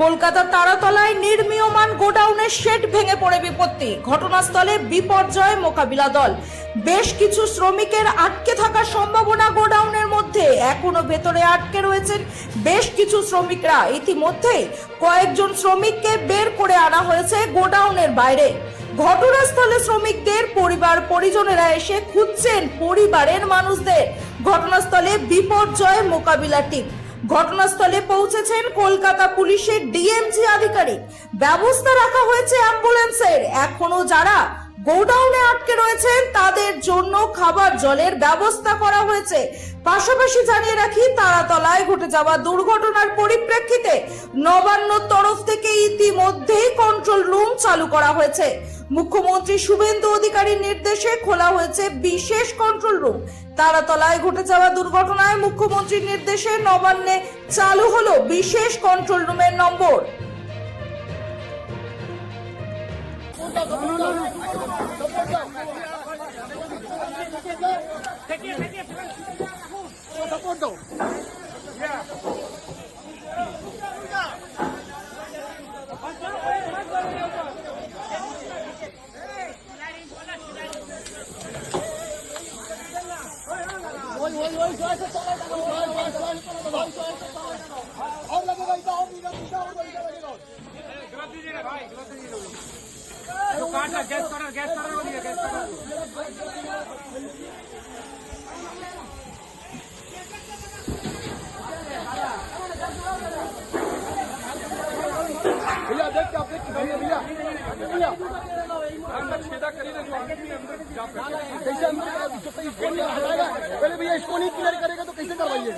কলকাতার তারাতলায় নির্মীয়মান গোডাউনের শেড ভেঙে পড়ে বিপত্তি। ঘটনাস্থলে বিপর্যয় মোকাবিলা দল। বেশ কিছু শ্রমিকের আটকে থাকার সম্ভাবনা গোডাউনের মধ্যে। এখনো ভেতরে আটকে রয়েছেন বেশ কিছু শ্রমিকরা। ইতিমধ্যে কয়েকজন শ্রমিককে বের করে আনা হয়েছে গোডাউনের বাইরে। ঘটনাস্থলে শ্রমিকদের পরিবার পরিজনেরা এসে খুঁজছেন পরিবারের মানুষদের। ঘটনাস্থলে বিপর্যয় মোকাবিলা টিম। ঘটনাস্থলে পৌঁছেছেন কলকাতা পুলিশের ডিএমজি আধিকারিক। ব্যবস্থা রাখা হয়েছে অ্যাম্বুলেন্সের। এখনো যারা গোডাউনে আটকে রয়েছেন তাদের জন্য খাবার জলের ব্যবস্থা করা হয়েছে। পাশাপাশি জানিয়ে রাখি, তারাতলায় ঘটে যাওয়া দুর্ঘটনার পরিপ্রেক্ষিতে নবান্নর তরফ থেকে ইতিমধ্যেই কন্ট্রোল রুম চালু করা হয়েছে। মুখ্যমন্ত্রী শুভেন্দু অধিকারীর নির্দেশে খোলা হয়েছে বিশেষ কন্ট্রোল রুম। তারাতলায় ঘটে যাওয়া দুর্ঘটনায় মুখ্যমন্ত্রীর নির্দেশে নবান্নে চালু হলো বিশেষ কন্ট্রোল রুমের নম্বর। भैया देख आप देख भैया भैया भैया अंदर छेदा करिए जो आगे भी अंदर कैसे अंदर इसको नहीं हटाएगा पहले भैया इसको नहीं क्लियर करेगा तो कैसे करवाइए।